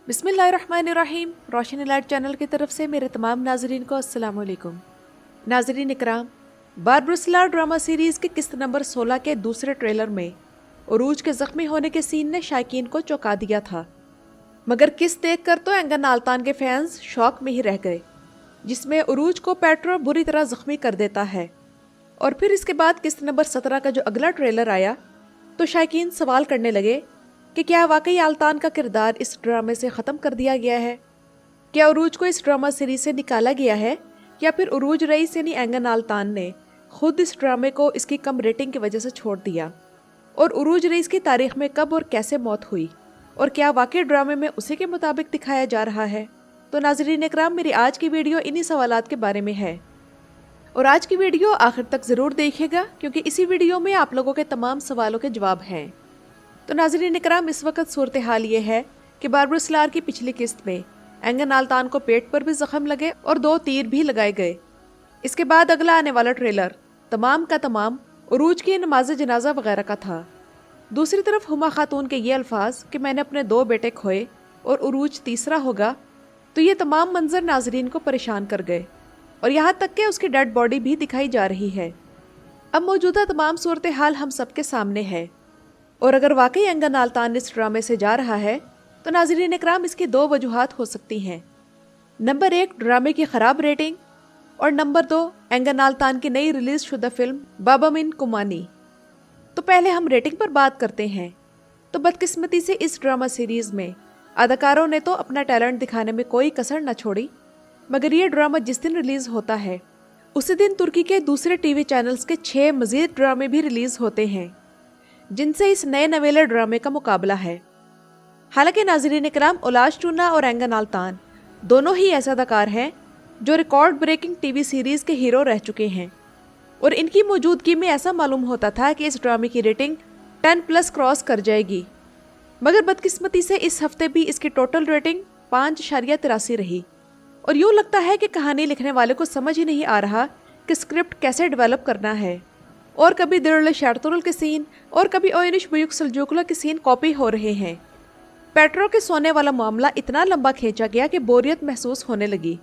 बिस्मिल्लाहिर्रहमानिर्रहीम। रोशनी light channel की तरफ से मेरे तमाम नाजरीन को अस्सलाम वालेकुम। नाजरीन इकराम, बारबरसिला ड्रामा सीरीज़ के किस्त नंबर 16 के दूसरे ट्रेलर में उरूज के ज़ख्मी होने के सीन ने शायकीन को चौंका दिया था, मगर किस्त देखकर तो एंगर नाल्तान के फैंस शौक में ही रह गए, जिसमें उरूज को पेट्रो बुरी तरह ज़ख्मी कर देता है। और फिर इसके बाद किस्त नंबर 17 का जो अगला ट्रेलर आया तो शायकीन सवाल करने लगे कि क्या वाकई आल्तान का किरदार इस ड्रामे से ख़त्म कर दिया गया है? क्या उरूज को इस ड्रामा सीरीज से निकाला गया है, या फिर उरूज रईस यानी एंगर आल्तान ने खुद इस ड्रामे को इसकी कम रेटिंग की वजह से छोड़ दिया? और उरूज रईस की तारीख में कब और कैसे मौत हुई, और क्या वाकई ड्रामे में उसी के मुताबिक दिखाया जा रहा है? तो नाज़रीन इकराम, मेरी आज की वीडियो इन्हीं सवालात के बारे में है, और आज की वीडियो आखिर तक ज़रूर देखिएगा, क्योंकि इसी वीडियो में आप लोगों के तमाम सवालों के जवाब हैं। तो नाज़रीन इकराम, इस वक्त सूरत हाल ये है कि बारबरसिला की पिछली किस्त में एंगर नाल्तान को पेट पर भी जख्म लगे और 2 तीर भी लगाए गए। इसके बाद अगला आने वाला ट्रेलर तमाम का तमाम उरूज की नमाज जनाजा वगैरह का था। दूसरी तरफ हुमा खातून के ये अल्फाज कि मैंने अपने 2 बेटे खोए और उरूज तीसरा होगा, तो ये तमाम मंजर नाजरीन को परेशान कर गए, और यहाँ तक कि उसकी डेड बॉडी भी दिखाई जा रही है। अब मौजूदा तमाम सूरत हाल हम सबके सामने है, और अगर वाकई एंगर नाल्तान इस ड्रामे से जा रहा है तो नाज़रीन इकराम, इसकी 2 वजूहात हो सकती हैं। नंबर 1, ड्रामे की ख़राब रेटिंग, और नंबर 2, एंगर नाल्तान की नई रिलीज शुदा फिल्म बाबा मिन कुमानी। तो पहले हम रेटिंग पर बात करते हैं। तो बदकिस्मती से इस ड्रामा सीरीज़ में अदाकारों ने तो अपना टैलेंट दिखाने में कोई कसर न छोड़ी, मगर ये ड्रामा जिस दिन रिलीज़ होता है उसी दिन तुर्की के दूसरे टीवी चैनल्स के 6 मज़ीद ड्रामे भी रिलीज़ होते हैं, जिनसे इस नए नवेले ड्रामे का मुकाबला है। हालांकि नाज़रीन इकराम, उलाज टूना और एंगर नाल्तान दोनों ही ऐसे अदाकार हैं जो रिकॉर्ड ब्रेकिंग टीवी सीरीज़ के हीरो रह चुके हैं, और इनकी मौजूदगी में ऐसा मालूम होता था कि इस ड्रामे की रेटिंग 10+ क्रॉस कर जाएगी, मगर बदकिस्मती से इस हफ्ते भी इसकी टोटल रेटिंग 5.83 रही। और यूँ लगता है कि कहानी लिखने वाले को समझ ही नहीं आ रहा कि स्क्रिप्ट कैसे डेवलप करना है, और कभी दिरुल शर्तुल के सीन और कभी ओयनिश बुयुक सल्जूकला के सीन कॉपी हो रहे हैं। पेट्रो के सोने वाला मामला इतना लंबा खींचा गया कि बोरियत महसूस होने लगी।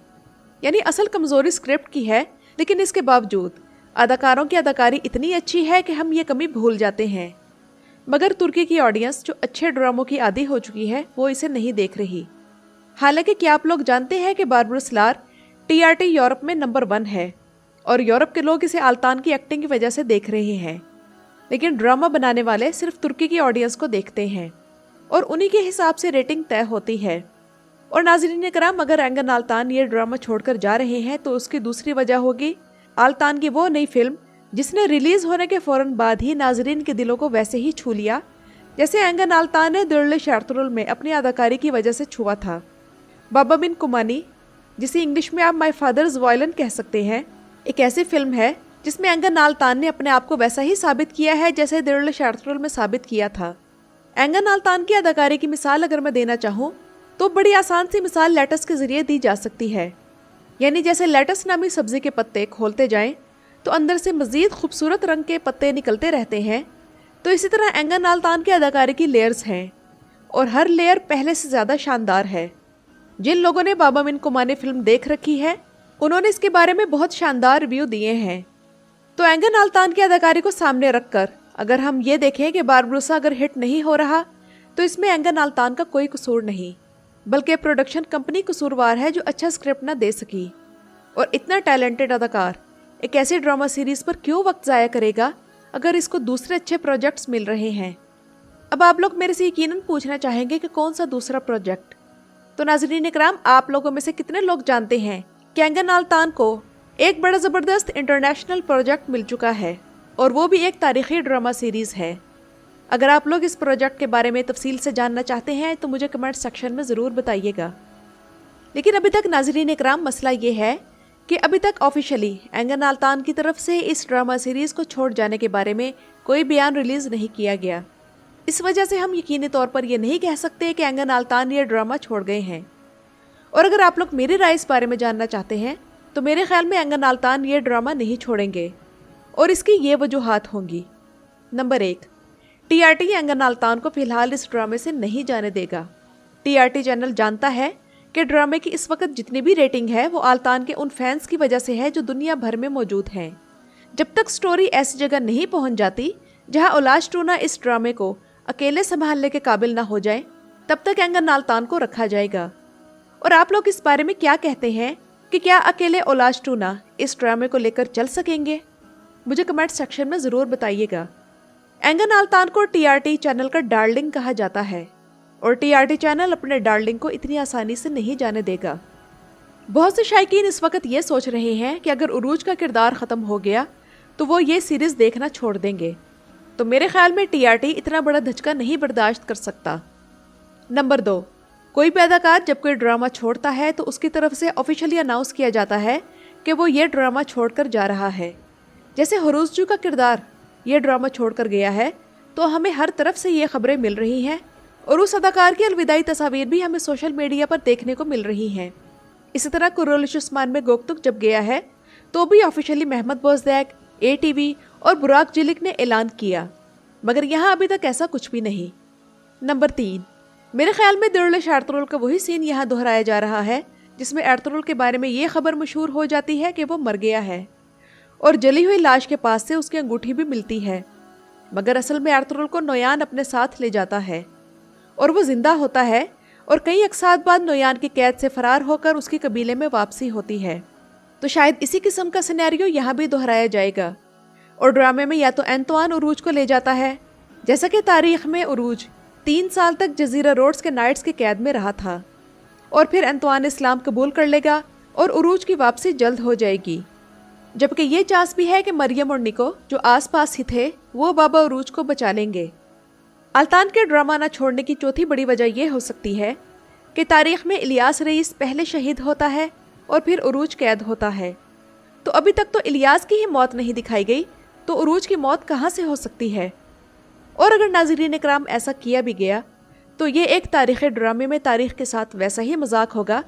यानी असल कमजोरी स्क्रिप्ट की है, लेकिन इसके बावजूद अदाकारों की अदाकारी इतनी अच्छी है कि हम ये कमी भूल जाते हैं। मगर तुर्की की ऑडियंस जो अच्छे ड्रामों की आदी हो चुकी है वो इसे नहीं देख रही। हालांकि क्या आप लोग जानते हैं कि बारबरसिला TRT यूरोप में नंबर 1 है, और यूरोप के लोग इसे आल्तान की एक्टिंग की वजह से देख रहे हैं, लेकिन ड्रामा बनाने वाले सिर्फ तुर्की की ऑडियंस को देखते हैं, और उन्हीं के हिसाब से रेटिंग तय होती है। और नाज़रीन इकराम, अगर एंगर नाल्तान ये ड्रामा छोड़कर जा रहे हैं तो उसकी दूसरी वजह होगी आल्तान की वो नई फिल्म जिसने रिलीज होने के फौरन बाद ही नाजरीन के दिलों को वैसे ही छू लिया जैसे एंगर नाल्तान ने दिरुल शर्तुल में अपनी अदाकारी की वजह से छुआ था। बाबा मिन कुमानी, जिसे इंग्लिश में आप माई फादर्स वायलिन कह सकते हैं, एक ऐसी फिल्म है जिसमें एंगर नाल्तान ने अपने आप को वैसा ही साबित किया है जैसे दिरुल शर्तुल में साबित किया था। एंगर नाल्तान की अदाकारी की मिसाल अगर मैं देना चाहूँ तो बड़ी आसान सी मिसाल लेटस के जरिए दी जा सकती है। यानी जैसे लेटस नामी सब्जी के पत्ते खोलते जाएं तो अंदर से मज़ीद खूबसूरत रंग के पत्ते निकलते रहते हैं, तो इसी तरह एंगर नाल्तान की अदाकारी की लेयर्स हैं, और हर लेयर पहले से ज़्यादा शानदार है। जिन लोगों ने बाबा मिन कुमानी फिल्म देख रखी है उन्होंने इसके बारे में बहुत शानदार रिव्यू दिए हैं। तो एंगर नाल्तान की अदाकारी को सामने रखकर अगर हम ये देखें कि बारबरसिला अगर हिट नहीं हो रहा तो इसमें एंगर नाल्तान का कोई कसूर नहीं, बल्कि प्रोडक्शन कंपनी कसूरवार है जो अच्छा स्क्रिप्ट ना दे सकी। और इतना टैलेंटेड अदाकार एक ऐसी ड्रामा सीरीज़ पर क्यों वक्त ज़ाया करेगा अगर इसको दूसरे अच्छे प्रोजेक्ट्स मिल रहे हैं? अब आप लोग मेरे से यकीनन पूछना चाहेंगे कि कौन सा दूसरा प्रोजेक्ट। तो नाज़रीन इकराम, आप लोगों में से कितने लोग जानते हैं कि एंगर नाल्तान को एक बड़ा ज़बरदस्त इंटरनेशनल प्रोजेक्ट मिल चुका है, और वो भी एक तारीख़ी ड्रामा सीरीज़ है। अगर आप लोग इस प्रोजेक्ट के बारे में तफसील से जानना चाहते हैं तो मुझे कमेंट सेक्शन में ज़रूर बताइएगा। लेकिन अभी तक नाज़रीन इकराम, मसला ये है कि अभी तक ऑफिशियली एंगर नाल्तान की तरफ से इस ड्रामा सीरीज़ को छोड़ जाने के बारे में कोई बयान रिलीज़ नहीं किया गया। इस वजह से हम यकीनी तौर पर यह नहीं कह सकते कि एंगर नाल्तान ये ड्रामा छोड़ गए हैं। और अगर आप लोग मेरी राय इस बारे में जानना चाहते हैं तो मेरे ख्याल में एंगर नाल्तान ये ड्रामा नहीं छोड़ेंगे, और इसकी ये वजूहात होंगी। नंबर 1, TRT एंगर नाल्तान को फिलहाल इस ड्रामे से नहीं जाने देगा। TRT چینل جانتا ہے کہ ڈرامے کی اس وقت جتنی بھی ریٹنگ ہے وہ آلتان کے ان فینس کی وجہ سے ہے جو دنیا بھر میں موجود ہیں۔ جب تک سٹوری ایسی جگہ نہیں پہنچ جاتی جہاں اولاش ٹونا اس ڈرامے کو اکیلے سنبھالنے کے قابل نہ ہو جائے، تب تک اینگن آلتان کو رکھا جائے گا۔ اور آپ لوگ اس بارے میں کیا کہتے ہیں کہ کیا اکیلے اولاش ٹونا اس ڈرامے کو لے کر چل سکیں گے؟ مجھے کمنٹ سیکشن میں ضرور بتائیے گا۔ اینگن آلتان کو TRT چینل کا ڈارلنگ کہا جاتا ہے اور TRT چینل اپنے ڈارلنگ کو اتنی آسانی سے نہیں جانے دے گا۔ بہت سے شائقین اس وقت یہ سوچ رہے ہیں کہ اگر عروج کا کردار ختم ہو گیا تو وہ یہ سیریز دیکھنا چھوڑ دیں گے، تو میرے خیال میں TRT اتنا بڑا دھچکا نہیں برداشت کر سکتا۔ نمبر 2، کوئی پیداکار جب کوئی ڈرامہ چھوڑتا ہے تو اس کی طرف سے آفیشلی اناؤنس کیا جاتا ہے کہ وہ یہ ڈرامہ چھوڑ کر جا رہا ہے۔ جیسے ہروزجو کا کردار یہ ڈرامہ چھوڑ کر گیا ہے تو ہمیں ہر طرف سے یہ خبریں مل رہی ہیں اور اس اداکار کی الوداعی تصاویر بھی ہمیں سوشل میڈیا پر دیکھنے کو مل رہی ہیں۔ اسی طرح کورولش عثمان میں گوکتک جب گیا ہے تو بھی آفیشلی محمد بوزدیک، ATV اور براک جلک نے اعلان کیا، مگر یہاں ابھی تک ایسا کچھ بھی نہیں۔ نمبر 3، میرے خیال میں درلش ایرترول کا وہی سین یہاں دہرایا جا رہا ہے جس میں ایرترول کے بارے میں یہ خبر مشہور ہو جاتی ہے کہ وہ مر گیا ہے اور جلی ہوئی لاش کے پاس سے اس کی انگوٹھی بھی ملتی ہے، مگر اصل میں ایرترول کو نویان اپنے ساتھ لے جاتا ہے اور وہ زندہ ہوتا ہے اور کئی اقساط بعد نویان کی قید سے فرار ہو کر اس کی قبیلے میں واپسی ہوتی ہے۔ تو شاید اسی قسم کا سینیریو یہاں بھی دہرایا جائے گا اور ڈرامے میں یا تو اینتوان عروج کو لے جاتا ہے، جیسا کہ تاریخ میں عروج 3 سال تک جزیرہ روڈز کے نائٹس کی قید میں رہا تھا، اور پھر اینتوان اسلام قبول کر لے گا اور عروج کی واپسی جلد ہو جائے گی۔ جبکہ یہ چانس بھی ہے کہ مریم اور نکو جو آس پاس ہی تھے وہ بابا عروج کو بچا لیں گے۔ آلتان کے ڈرامہ نہ چھوڑنے کی چوتھی بڑی وجہ یہ ہو سکتی ہے کہ تاریخ میں الیاس رئیس پہلے شہید ہوتا ہے اور پھر عروج قید ہوتا ہے، تو ابھی تک تو الیاس کی ہی موت نہیں دکھائی گئی، تو عروج کی موت کہاں سے ہو سکتی ہے؟ اور اگر ناظرین اکرام ایسا کیا بھی گیا تو یہ ایک تاریخی ڈرامے میں تاریخ کے ساتھ ویسا ہی مذاق ہوگا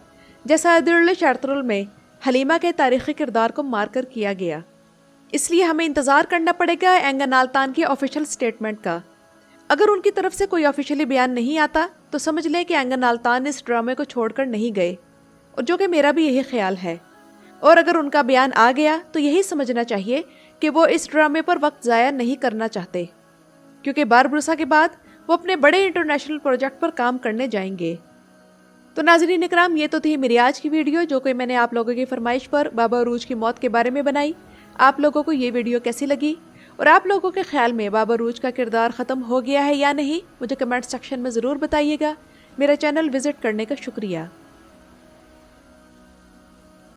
جیسا درلش ایرترول میں حلیمہ کے تاریخی کردار کو مار کر کیا گیا۔ اس لیے ہمیں انتظار کرنا پڑے گا اینگن آلتان کی آفیشل سٹیٹمنٹ کا۔ اگر ان کی طرف سے کوئی آفیشلی بیان نہیں آتا تو سمجھ لیں کہ اینگن آلتان اس ڈرامے کو چھوڑ کر نہیں گئے، اور جو کہ میرا بھی یہی خیال ہے۔ اور اگر ان کا بیان آ گیا تو یہی سمجھنا چاہیے کہ وہ اس ڈرامے پر وقت ضائع نہیں کرنا چاہتے، کیونکہ باربروسا کے بعد وہ اپنے بڑے انٹرنیشنل پروجیکٹ پر کام کرنے جائیں گے۔ تو ناظرین اکرام، یہ تو تھی میری آج کی ویڈیو جو کہ میں نے آپ لوگوں کی فرمائش پر بابا عروج کی موت کے بارے میں بنائی۔ آپ لوگوں کو یہ ویڈیو کیسی لگی اور آپ لوگوں کے خیال میں بابا عروج کا کردار ختم ہو گیا ہے یا نہیں، مجھے کمنٹ سیکشن میں ضرور بتائیے گا۔ میرا چینل وزٹ کرنے کا شکریہ۔